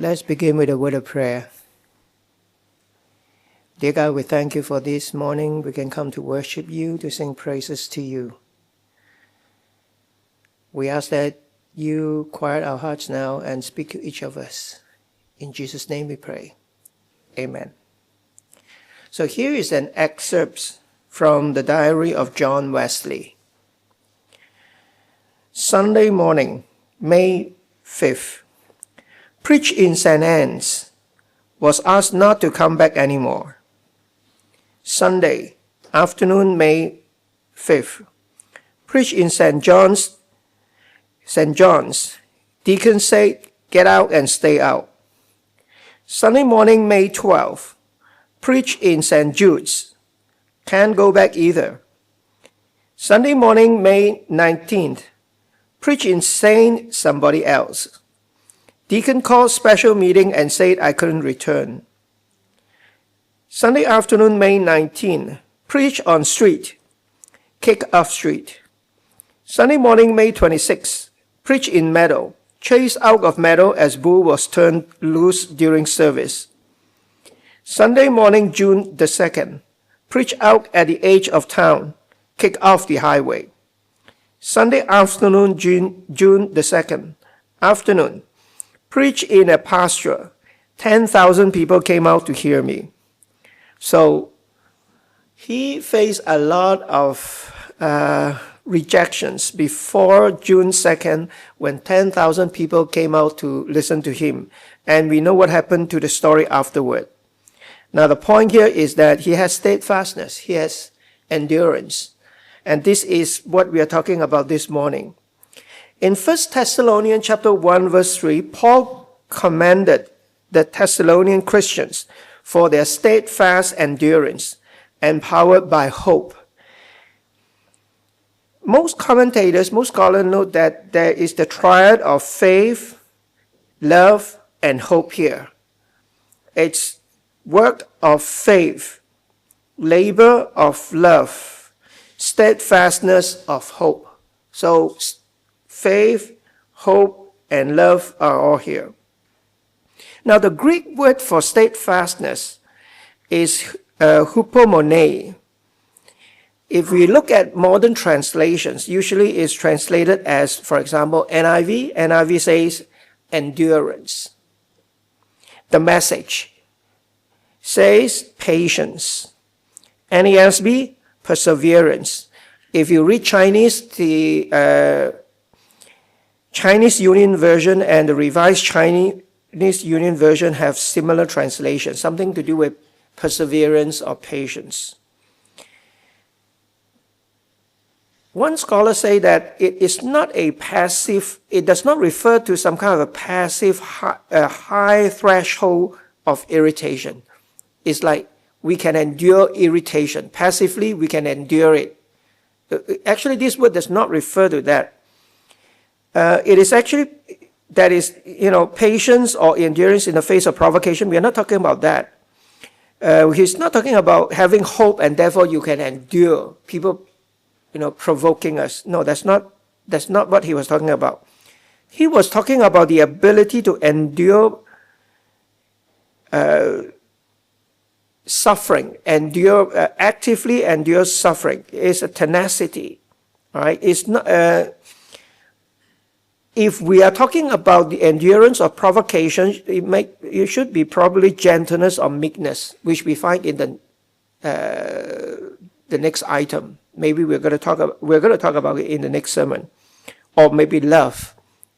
Let's begin with a word of prayer. Dear God, we thank you for this morning. We can come to worship you, to sing praises to you. We ask that you quiet our hearts now and speak to each of us. In Jesus' name we pray. Amen. So here is an excerpt from the diary of John Wesley. Sunday morning, May 5th. Preach in St. Anne's. Was asked not to come back anymore. Sunday, afternoon, May 5th. Preach in St. John's. Deacon said, get out and stay out. Sunday morning, May 12th. Preach in St. Jude's. Can't go back either. Sunday morning, May 19th. Preach in Saint somebody else. Deacon called special meeting and said I couldn't return. Sunday afternoon, May 19th. Preach on street. Kick off street. Sunday morning, May 26th. Preach in meadow. Chased out of meadow as bull was turned loose during service. Sunday morning, June the 2nd. Preach out at the edge of town. Kick off the highway. Sunday afternoon, June the 2nd. Afternoon. Preach in a pasture. 10,000 people came out to hear me. So he faced a lot of rejections before June 2nd when 10,000 people came out to listen to him. And we know what happened to the story afterward. Now the point here is that he has steadfastness. He has endurance. And this is what we are talking about this morning. In 1 Thessalonians chapter 1 verse 3, Paul commended the Thessalonian Christians for their steadfast endurance, empowered by hope. Most commentators, most scholars note that there is the triad of faith, love, and hope here. It's work of faith, labor of love, steadfastness of hope. So faith, hope, and love are all here. Now the Greek word for steadfastness is hupomone. If we look at modern translations, usually it's translated as, for example, NIV. NIV says endurance. The Message says patience. NASB, perseverance. If you read Chinese, the Chinese Union Version and the Revised Chinese Union Version have similar translations, something to do with perseverance or patience. One scholar say that it is not a passive, it does not refer to some kind of a passive high threshold of irritation. It's like we can endure irritation. Passively, we can endure it. Actually, this word does not refer to that. It is actually, that is, patience or endurance in the face of provocation. We are not talking about that. He's not talking about having hope and therefore you can endure people, provoking us. No, that's not what he was talking about. He was talking about the ability to endure suffering, actively endure suffering. It's a tenacity, right? It's not. If we are talking about the endurance of provocation, it should be probably gentleness or meekness, which we find in the next item. Maybe we're going to talk about it in the next sermon, or maybe love,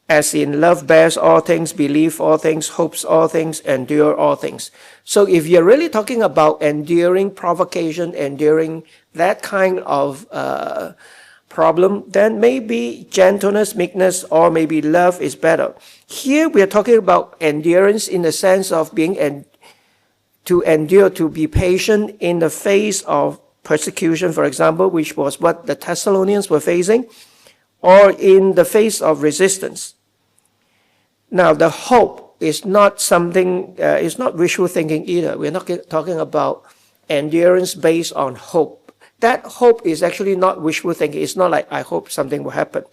as in love bears all things, believes all things, hopes all things, endure all things. So if you're really talking about enduring provocation, enduring that kind of problem, then maybe gentleness, meekness, or maybe love is better. Here we are talking about endurance in the sense of being to endure, to be patient in the face of persecution, for example, which was what the Thessalonians were facing, or in the face of resistance. Now, the hope is not something, it's not wishful thinking either. We're not talking about endurance based on hope. That hope is actually not wishful thinking. It's not like I hope something will happen.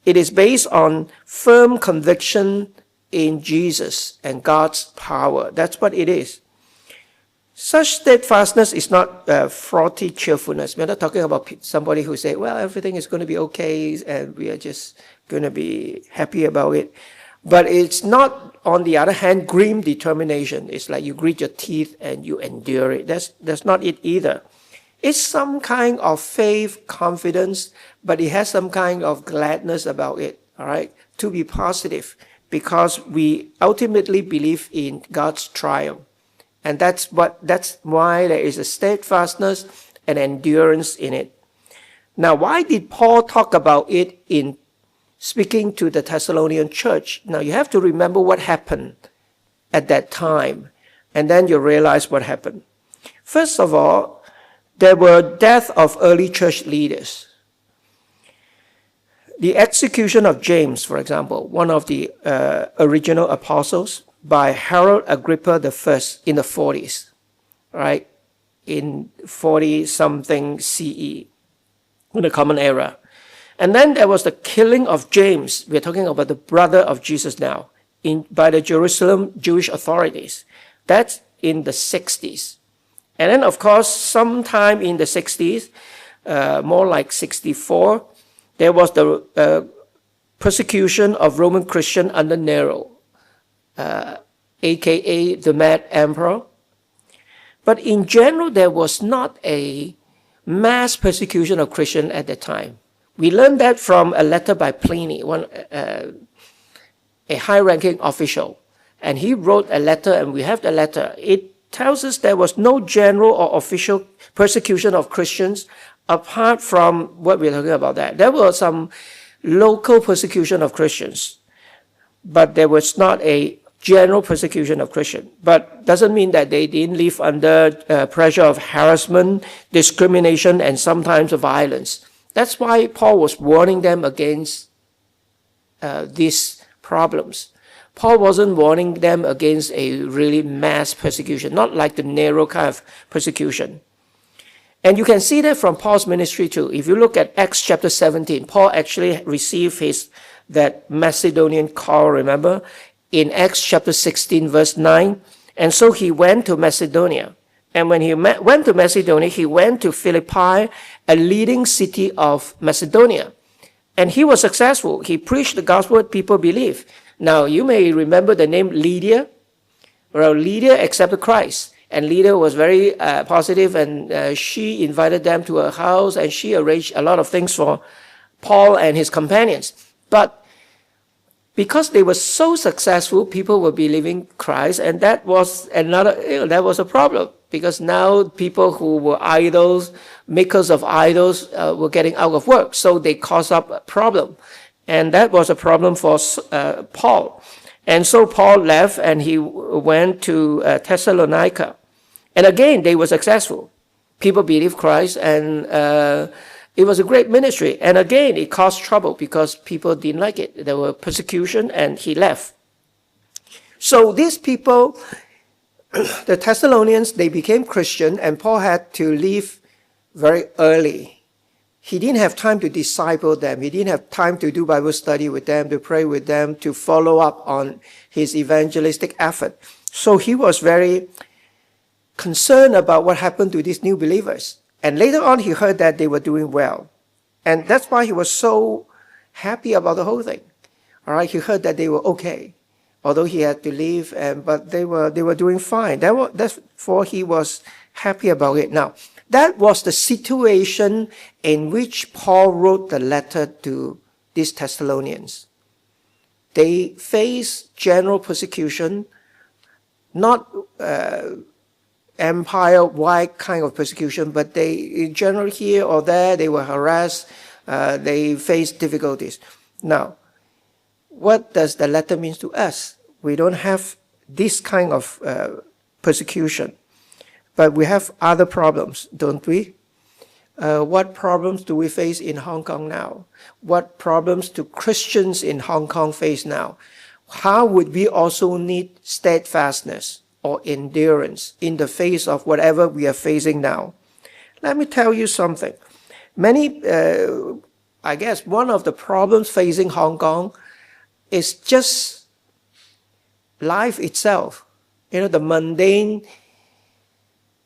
It is based on firm conviction in Jesus and God's power. That's what it is. Such steadfastness is not frothy cheerfulness. We're not talking about somebody who say, well, everything is going to be okay and we are just going to be happy about it. But it's not, on the other hand, grim determination. It's like you grit your teeth and you endure it. That's not it either. It's some kind of faith, confidence, but it has some kind of gladness about it, all right? To be positive, because we ultimately believe in God's triumph. And that's why there is a steadfastness and endurance in it. Now, why did Paul talk about it in speaking to the Thessalonian church? Now, you have to remember what happened at that time, and then you realize what happened. First of all, there were death of early church leaders. The execution of James, for example, one of the original apostles, by Herod Agrippa I in the 40s, right? In 40-something CE, in the Common Era. And then there was the killing of James. We're talking about the brother of Jesus now, by the Jerusalem Jewish authorities. That's in the 60s. And then, of course, sometime in the 60s, more like 64, there was the persecution of Roman Christian under Nero, aka the Mad Emperor. But in general, there was not a mass persecution of Christians at the time. We learned that from a letter by Pliny, a high-ranking official. And he wrote a letter, and we have the letter. It tells us there was no general or official persecution of Christians apart from what we're talking about that. There was some local persecution of Christians, but there was not a general persecution of Christians. But doesn't mean that they didn't live under pressure of harassment, discrimination, and sometimes violence. That's why Paul was warning them against these problems. Paul wasn't warning them against a really mass persecution, not like the Nero kind of persecution. And you can see that from Paul's ministry too. If you look at Acts chapter 17, Paul actually received that Macedonian call, remember? In Acts chapter 16, verse 9. And so he went to Macedonia. And when he went to Macedonia, he went to Philippi, a leading city of Macedonia. And he was successful. He preached the gospel, people believed. Now, you may remember the name Lydia. Well, Lydia accepted Christ. And Lydia was very positive, and she invited them to her house, and she arranged a lot of things for Paul and his companions. But because they were so successful, people were believing Christ, and that was a problem. Because now people who were idols, makers of idols, were getting out of work. So they caused up a problem. And that was a problem for Paul. And so Paul left and he went to Thessalonica. And again, they were successful. People believed Christ, and it was a great ministry. And again, it caused trouble because people didn't like it. There were persecution, and he left. So these people, the Thessalonians, they became Christian, and Paul had to leave very early. He didn't have time to disciple them. He didn't have time to do Bible study with them, to pray with them, to follow up on his evangelistic effort. So he was very concerned about what happened to these new believers. And later on, he heard that they were doing well. And that's why he was so happy about the whole thing. All right, he heard that they were okay, although he had to leave, but they were doing fine. Therefore, he was happy about it. Now, that was the situation in which Paul wrote the letter to these Thessalonians. They faced general persecution, not empire-wide kind of persecution, but they, in general, here or there, they were harassed, they faced difficulties. Now, what does the letter mean to us? We don't have this kind of persecution, but we have other problems, don't we? What problems do we face in Hong Kong now? What problems do Christians in Hong Kong face now? How would we also need steadfastness or endurance in the face of whatever we are facing now? Let me tell you something. I guess one of the problems facing Hong Kong is just life itself, the mundane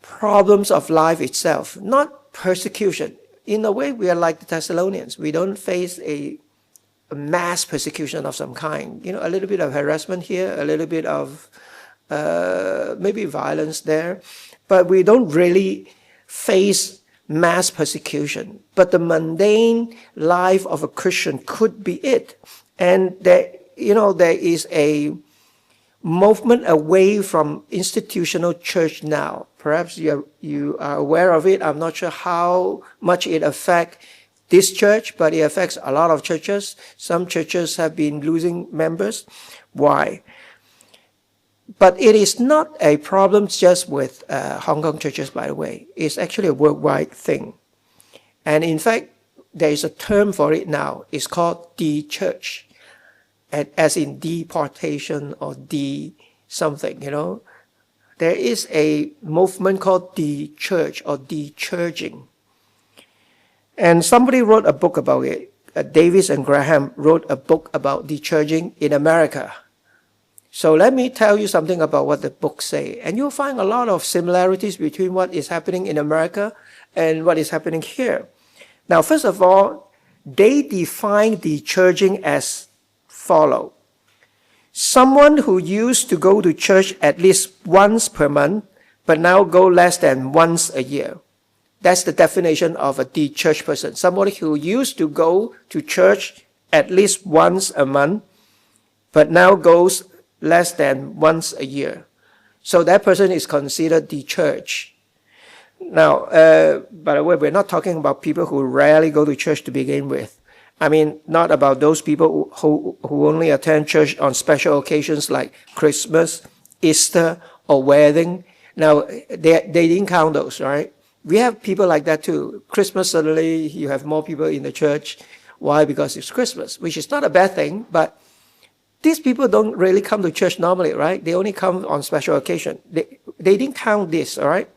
problems of life itself, not persecution. In a way, we are like the Thessalonians. We don't face a mass persecution of some kind. A little bit of harassment here, a little bit of maybe violence there, but we don't really face mass persecution. But the mundane life of a Christian could be it. And there is a movement away from institutional church now. Perhaps you are aware of it. I'm not sure how much it affects this church, but it affects a lot of churches. Some churches have been losing members. Why? But it is not a problem just with Hong Kong churches, by the way. It's actually a worldwide thing. And in fact, there is a term for it now. It's called de-church, as in deportation or de-something, There is a movement called de-church or de-churching. And somebody wrote a book about it. Davis and Graham wrote a book about de-churching in America. So let me tell you something about what the books say. And you'll find a lot of similarities between what is happening in America and what is happening here. Now, first of all, they define de-churching as follow. Someone who used to go to church at least once per month, but now go less than once a year. That's the definition of a de-church person. Somebody who used to go to church at least once a month, but now goes less than once a year. So that person is considered de-church. Now, by the way, we're not talking about people who rarely go to church to begin with. I mean, not about those people who only attend church on special occasions like Christmas, Easter, or wedding. Now, they didn't count those, right? We have people like that too. Christmas, suddenly you have more people in the church. Why? Because it's Christmas, which is not a bad thing, but these people don't really come to church normally, right? They only come on special occasion. They didn't count this, all right?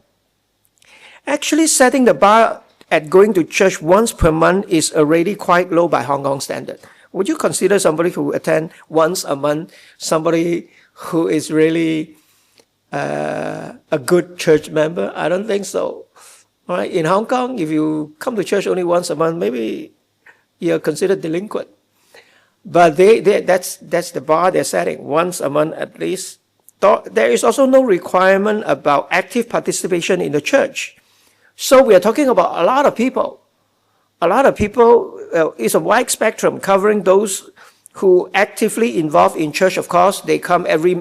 Actually, setting the bar at going to church once per month is already quite low by Hong Kong standard. Would you consider somebody who attend once a month, somebody who is really a good church member? I don't think so. All right? In Hong Kong, if you come to church only once a month, maybe you're considered delinquent. But that's the bar they're setting, once a month at least. There is also no requirement about active participation in the church. So we are talking about a lot of people. A lot of people is a wide spectrum covering those who actively involved in church. Of course, they come every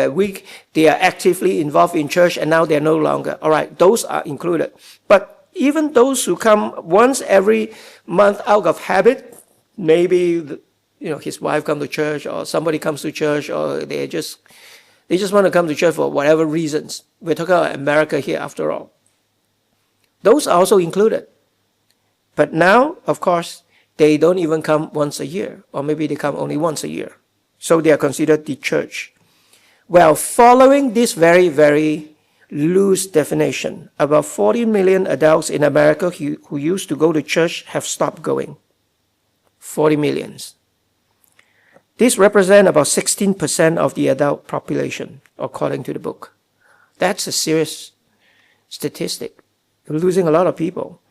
week. They are actively involved in church, and now they're no longer. All right, those are included. But even those who come once every month out of habit, maybe his wife comes to church, or somebody comes to church, or they just want to come to church for whatever reasons. We're talking about America here, after all. Those are also included. But now, of course, they don't even come once a year, or maybe they come only once a year. So they are considered the church. Well, following this very, very loose definition, about 40 million adults in America who used to go to church have stopped going. 40 millions. This represents about 16% of the adult population, according to the book. That's a serious statistic. We're losing a lot of people.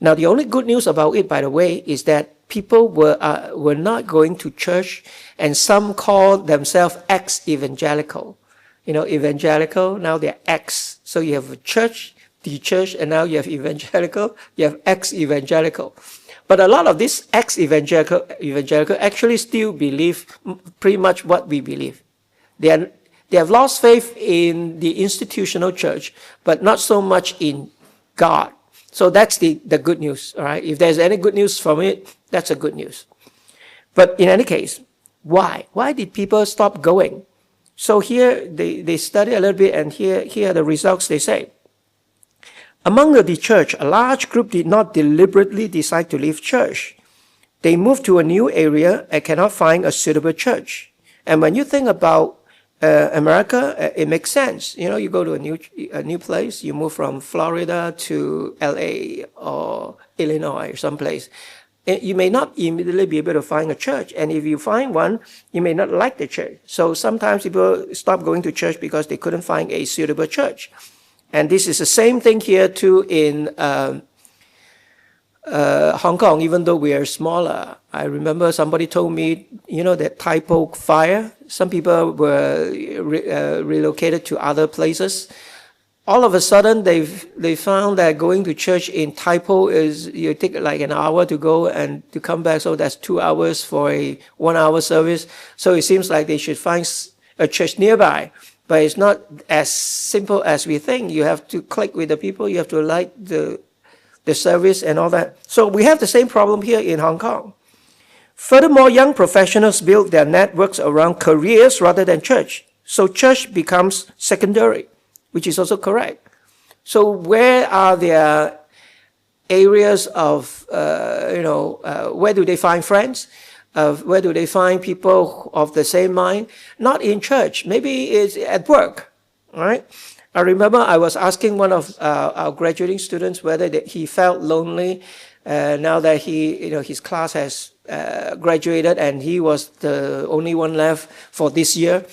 Now, the only good news about it, by the way, is that people were not going to church, and some call themselves ex-evangelical. Evangelical, now they're ex. So you have a church, the church, and now you have evangelical, you have ex-evangelical. But a lot of these ex-evangelical actually still believe pretty much what we believe. They have lost faith in the institutional church, but not so much in God. So that's the good news, all right? If there's any good news from it, that's a good news. But in any case, why? Why did people stop going? So here they study a little bit, and here are the results they say. Among the church, a large group did not deliberately decide to leave church. They moved to a new area and cannot find a suitable church. And when you think about America, it makes sense. You go to a new place, you move from Florida to LA or Illinois or someplace. you may not immediately be able to find a church. And if you find one, you may not like the church. So sometimes people stop going to church because they couldn't find a suitable church. And this is the same thing here too in Hong Kong, even though we are smaller. I remember somebody told me, that Tai Po fire, some people were relocated to other places. All of a sudden, they found that going to church in Tai Po is, you take like an hour to go and to come back, so that's 2 hours for a 1 hour service. So it seems like they should find a church nearby. But it's not as simple as we think. You have to click with the people, you have to like the service and all that. So we have the same problem here in Hong Kong. Furthermore, young professionals build their networks around careers rather than church. So church becomes secondary, which is also correct. So where are their areas of, where do they find friends? Where do they find people of the same mind? Not in church. Maybe it's at work, right? I remember I was asking one of our graduating students whether he felt lonely now that his class has graduated and he was the only one left for this year.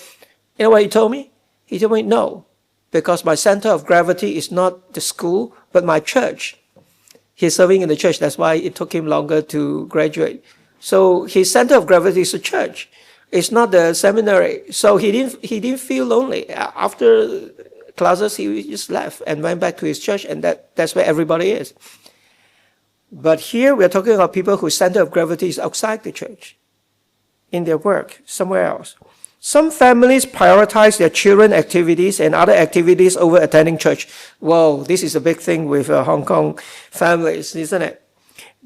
You know what he told me? He told me, no, because my center of gravity is not the school, but my church. He's serving in the church. That's why it took him longer to graduate. So his center of gravity is the church. It's not the seminary. So he didn't feel lonely. After classes, he just left and went back to his church, and that's where everybody is. But here we're talking about people whose center of gravity is outside the church, in their work, somewhere else. Some families prioritize their children's activities and other activities over attending church. Whoa, this is a big thing with Hong Kong families, isn't it?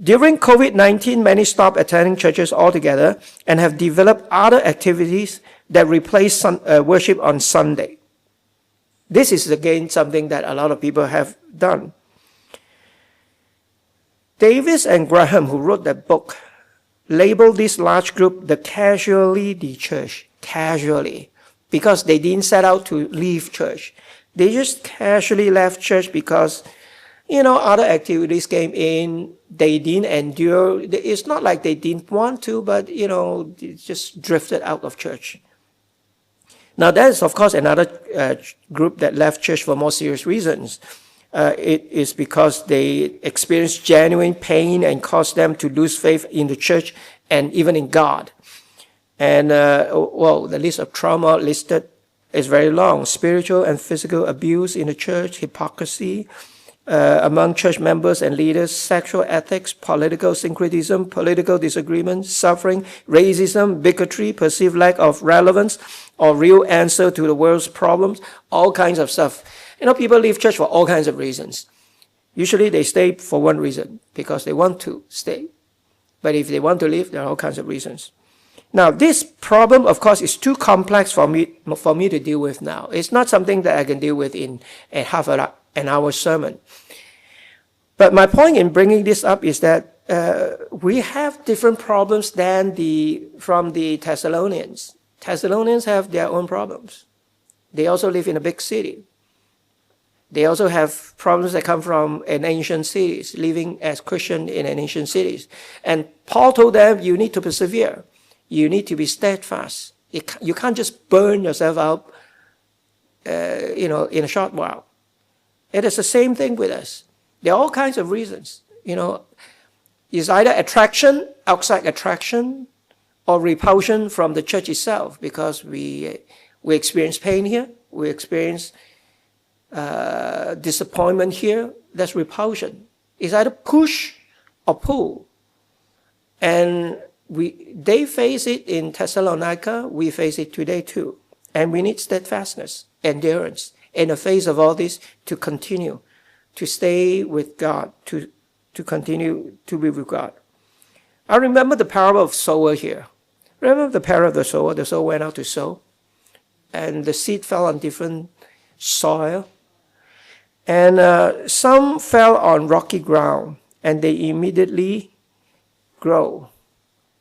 During COVID-19, many stopped attending churches altogether and have developed other activities that replace worship on Sunday. This is again something that a lot of people have done. Davis and Graham, who wrote that book, labeled this large group the casually church. Casually, because they didn't set out to leave church. They just casually left church because, other activities came in. They didn't endure. It's not like they didn't want to, but, they just drifted out of church. Now, that is, of course, another group that left church for more serious reasons. It is because they experienced genuine pain and caused them to lose faith in the church and even in God. And, the list of trauma listed is very long. Spiritual and physical abuse in the church, hypocrisy among church members and leaders, sexual ethics, political syncretism, political disagreement, suffering, racism, bigotry, perceived lack of relevance or real answer to the world's problems, all kinds of stuff. People leave church for all kinds of reasons. Usually they stay for one reason, because they want to stay. But if they want to leave, there are all kinds of reasons. Now, this problem, of course, is too complex for me to deal with now. It's not something that I can deal with in a half an hour sermon. But my point in bringing this up is that we have different problems from the Thessalonians. Thessalonians have their own problems. They also live in a big city. They also have problems that come from an ancient cities, living as Christian in an ancient cities. And Paul told them, you need to persevere. You need to be steadfast. You can't just burn yourself out, in a short while. It is the same thing with us. There are all kinds of reasons. It's either attraction, outside attraction, or repulsion from the church itself, because we experience pain here, we experience disappointment here. That's repulsion. It's either push or pull. And they face it in Thessalonica, we face it today too. And we need steadfastness, endurance, in the face of all this, to continue, to stay with God, to continue to be with God. I remember the parable of sower here. Remember the parable of the sower? The sower went out to sow, and the seed fell on different soil. And some fell on rocky ground, and they immediately grow.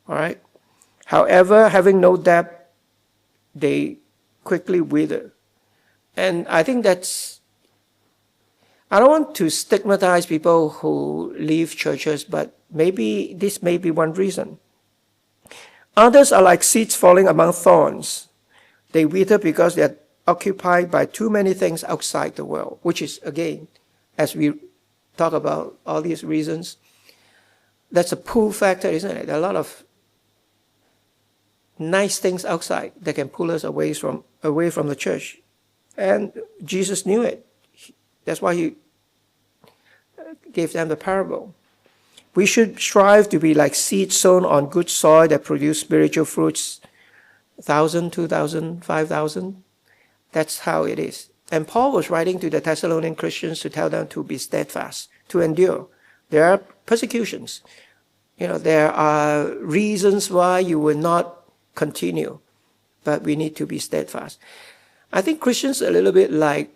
All right. However, having no depth, they quickly wither. And I think that's I don't want to stigmatize people who leave churches, but maybe this may be one reason. Others are like seeds falling among thorns. They wither because they are occupied by too many things outside the world, which is, again, as we talk about all these reasons, that's a pull factor, isn't it? There are a lot of nice things outside that can pull us away from the church. And Jesus knew it. That's why he gave them the parable. We should strive to be like seeds sown on good soil that produce spiritual fruits, 1,000, 2,000, 5,000. That's how it is. And Paul was writing to the Thessalonian Christians to tell them to be steadfast, to endure. There are persecutions. There are reasons why you will not continue, but we need to be steadfast. I think Christians are a little bit like,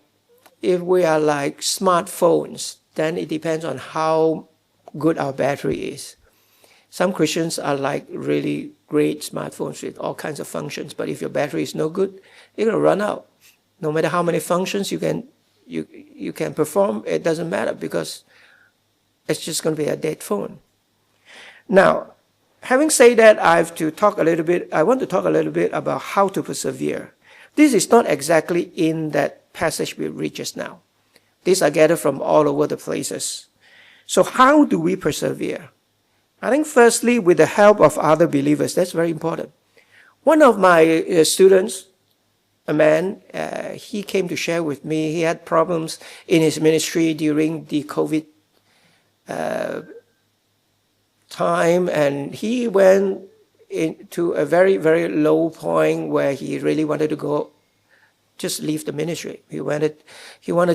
if we are like smartphones, then it depends on how good our battery is. Some Christians are like really great smartphones with all kinds of functions, but if your battery is no good, you're going to run out. No matter how many functions you can perform, it doesn't matter because it's just going to be a dead phone. Now, having said that, I want to talk a little bit about how to persevere. This is not exactly in that passage we read just now. These are gathered from all over the places. So how do we persevere? I think firstly, with the help of other believers. That's very important. One of my students, a man, he came to share with me. He had problems in his ministry during the COVID time, and he went into a very, very low point where he really wanted to go, just leave the ministry. He wanted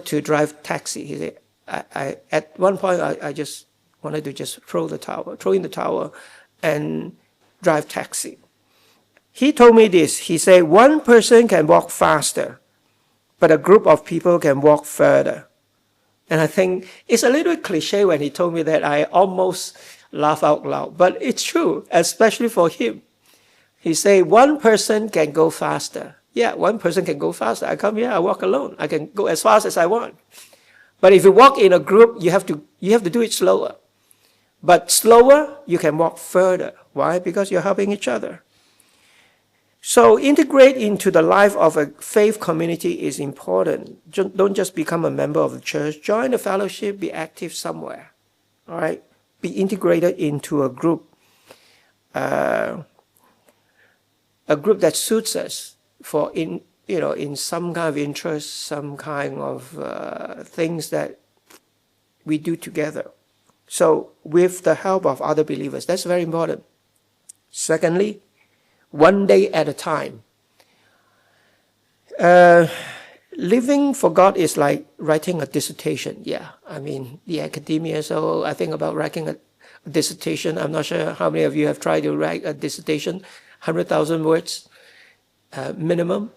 to drive taxi. He said, at one point, I just wanted to just throw in the towel and drive taxi. He told me this. He said, one person can walk faster, but a group of people can walk further. And I think it's a little cliche when he told me that. I almost laugh out loud, but it's true, especially for him. He said, one person can go faster. Yeah, one person can go faster. I come here, I walk alone. I can go as fast as I want. But if you walk in a group, you have to do it slower. But slower, you can walk further. Why? Because you're helping each other. So integrate into the life of a faith community is important. Don't just become a member of the church. Join the fellowship, be active somewhere. All right? Be integrated into a group that suits us for in some kind of interest, some kind of things that we do together. So with the help of other believers, that's very important. Secondly, one day at a time. Living for God is like writing a dissertation. Yeah, I mean, the academia, so I think about writing a dissertation. I'm not sure how many of you have tried to write a dissertation, 100,000 words minimum.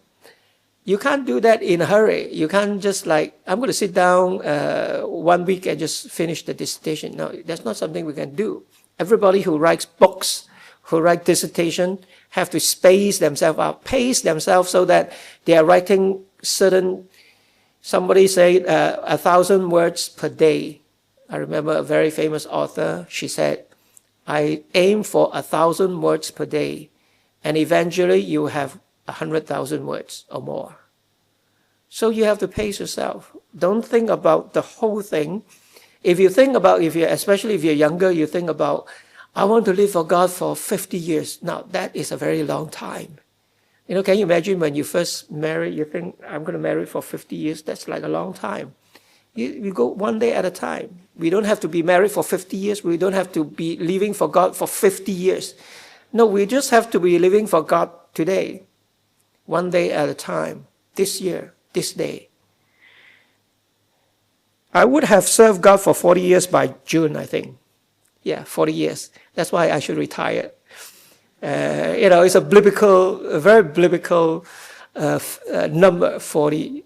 You can't do that in a hurry. You can't just like, I'm going to sit down 1 week and just finish the dissertation. No, that's not something we can do. Everybody who writes books, who write dissertation, have to space themselves out, pace themselves so that they are writing somebody said 1,000 words per day. I remember a very famous author, she said, I aim for 1,000 words per day, and eventually you have 100,000 words or more. So you have to pace yourself. Don't think about the whole thing. If you think about, especially if you're younger, you think about, I want to live for God for 50 years. Now, that is a very long time. Can you imagine when you first marry, you think, I'm going to marry for 50 years? That's like a long time. You go one day at a time. We don't have to be married for 50 years. We don't have to be living for God for 50 years. No, we just have to be living for God today. One day at a time. This year, this day. I would have served God for 40 years by June, I think. Yeah, 40 years. That's why I should retire. It's a very biblical number, 40.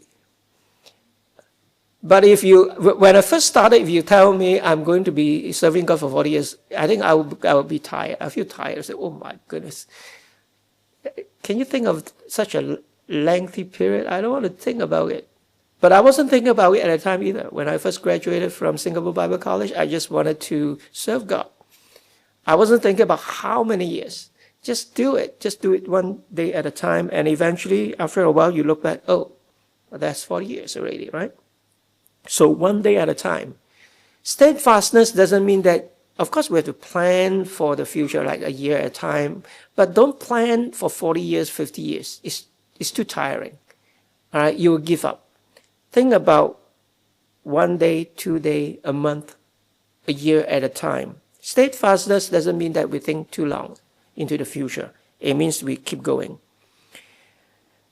But when I first started, if you tell me I'm going to be serving God for 40 years, I think I will be tired. I feel tired. I say, oh my goodness. Can you think of such a lengthy period? I don't want to think about it. But I wasn't thinking about it at the time either. When I first graduated from Singapore Bible College, I just wanted to serve God. I wasn't thinking about how many years. Just do it. Just do it one day at a time. And eventually, after a while, you look back, oh, well, that's 40 years already, right? So one day at a time. Steadfastness doesn't mean that, of course, we have to plan for the future, like a year at a time. But don't plan for 40 years, 50 years. It's too tiring. All right, you will give up. Think about 1 day, 2 day, a month, a year at a time. Steadfastness doesn't mean that we think too long into the future. It means we keep going.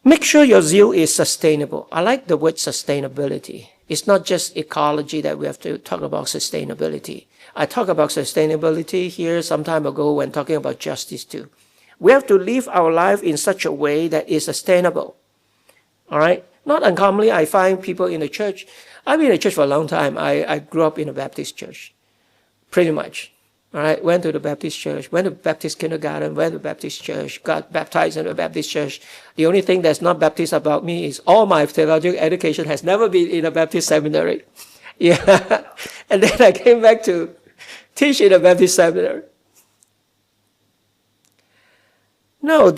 Make sure your zeal is sustainable. I like the word sustainability. It's not just ecology that we have to talk about sustainability. I talked about sustainability here some time ago when talking about justice too. We have to live our life in such a way that is sustainable. All right? Not uncommonly, I find people in the church. I've been in the church for a long time. I grew up in a Baptist church, pretty much. All right, went to the Baptist church, went to Baptist kindergarten, went to Baptist church, got baptized in the Baptist church. The only thing that's not Baptist about me is all my theological education has never been in a Baptist seminary. Yeah, and then I came back to teach in a Baptist seminary. No,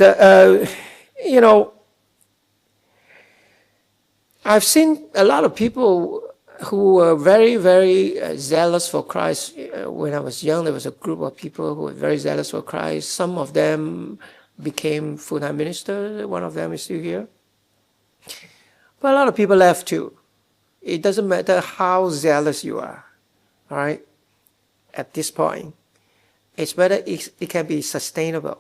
I've seen a lot of people who were very, very zealous for Christ. When I was young, there was a group of people who were very zealous for Christ. Some of them became full-time ministers. One of them is still here. But a lot of people left too. It doesn't matter how zealous you are, all right, at this point. It's whether it can be sustainable,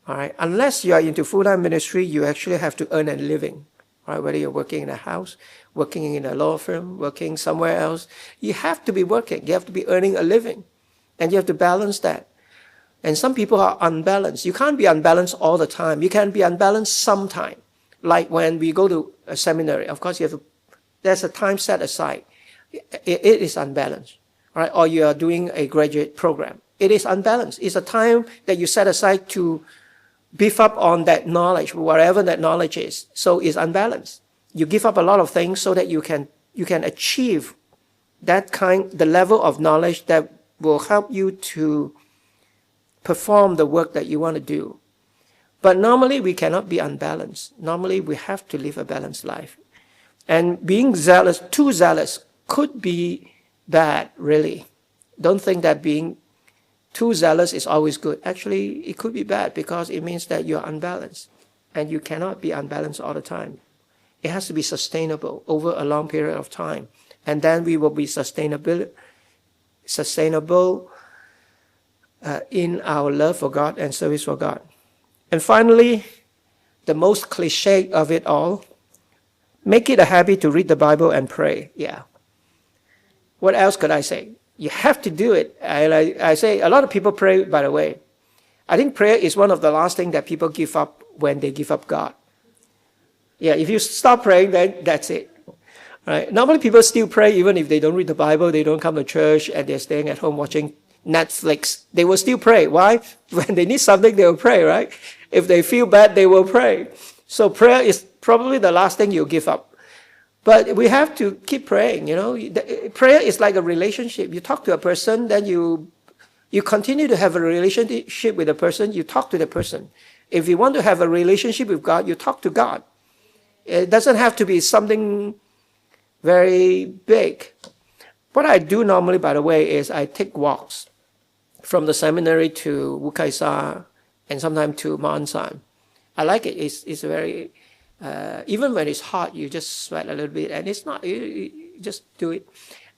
all right. Unless you are into full-time ministry, you actually have to earn a living. Right, whether you're working in a house, working in a law firm, working somewhere else, you have to be working. You have to be earning a living. And you have to balance that. And some people are unbalanced. You can't be unbalanced all the time. You can be unbalanced sometime. Like when we go to a seminary, of course, there's a time set aside. It is unbalanced. Right? Or you are doing a graduate program. It is unbalanced. It's a time that you set aside to beef up on that knowledge, whatever that knowledge is. So it's unbalanced. You give up a lot of things so that you can achieve the level of knowledge that will help you to perform the work that you want to do. But normally we cannot be unbalanced. Normally we have to live a balanced life. And being zealous, too zealous, could be bad, really. Don't think that being too zealous is always good. Actually, it could be bad because it means that you're unbalanced. And you cannot be unbalanced all the time. It has to be sustainable over a long period of time. And then we will be sustainable in our love for God and service for God. And finally, the most cliche of it all, make it a habit to read the Bible and pray. Yeah. What else could I say? You have to do it. I say, a lot of people pray, by the way. I think prayer is one of the last things that people give up when they give up God. Yeah, if you stop praying, then that's it. Right? Normally people still pray even if they don't read the Bible, they don't come to church, and they're staying at home watching Netflix. They will still pray. Why? When they need something, they will pray, right? If they feel bad, they will pray. So prayer is probably the last thing you'll give up. But we have to keep praying, Prayer is like a relationship. You talk to a person, then you continue to have a relationship with a person, you talk to the person. If you want to have a relationship with God, you talk to God. It doesn't have to be something very big. What I do normally, by the way, is I take walks from the seminary to Wukaisa and sometimes to Mansan. I like it. It's very... even when it's hot, you just sweat a little bit, and it's not, you just do it.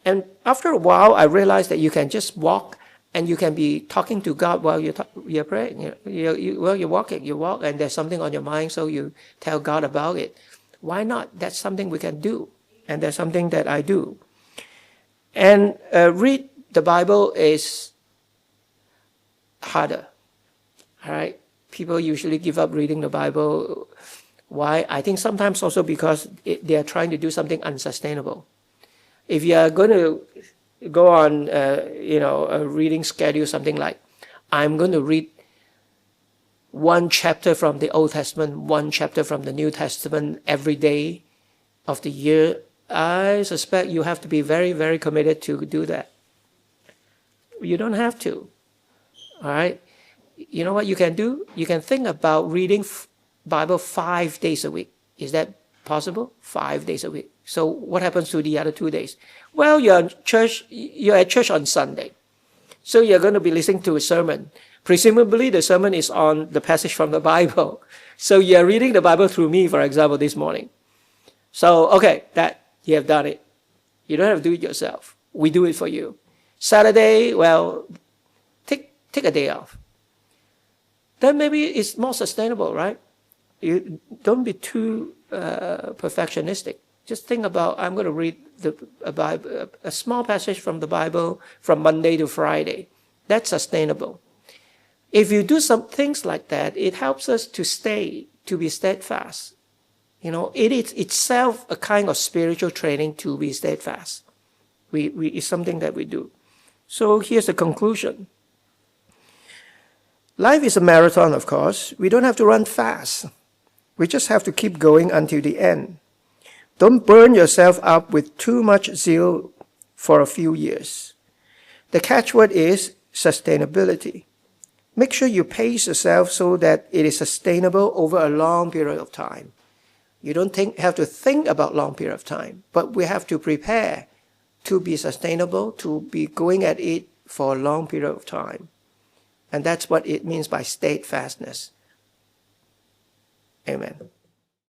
And after a while, I realized that you can just walk, and you can be talking to God while you're praying. While you're walking, you walk, and there's something on your mind, so you tell God about it. Why not? That's something we can do, and that's something that I do. And read the Bible is harder, all right? People usually give up reading the Bible. Why? I think sometimes also because they are trying to do something unsustainable. If you are going to go on, a reading schedule, something like, I'm going to read one chapter from the Old Testament, one chapter from the New Testament every day, of the year, I suspect you have to be very, very committed to do that. You don't have to. All right? You know what you can do? You can think about reading Bible 5 days a week. Is that possible? 5 days a week. So what happens to the other 2 days? Well, you're at church on Sunday. So you're going to be listening to a sermon. Presumably the sermon is on the passage from the Bible. So you're reading the Bible through me, for example, this morning. So, okay, that you have done it. You don't have to do it yourself. We do it for you. Saturday, well, take a day off. Then maybe it's more sustainable, right? You don't be too perfectionistic. Just think about, I'm going to read a small passage from the Bible from Monday to Friday. That's sustainable. If you do some things like that, it helps us to be steadfast. You know, it is itself a kind of spiritual training to be steadfast. It's something that we do. So here's the conclusion. Life is a marathon, of course. We don't have to run fast. We just have to keep going until the end. Don't burn yourself up with too much zeal for a few years. The catchword is sustainability. Make sure you pace yourself so that it is sustainable over a long period of time. You don't have to think about long period of time, but we have to prepare to be sustainable, to be going at it for a long period of time. And that's what it means by steadfastness. Amen.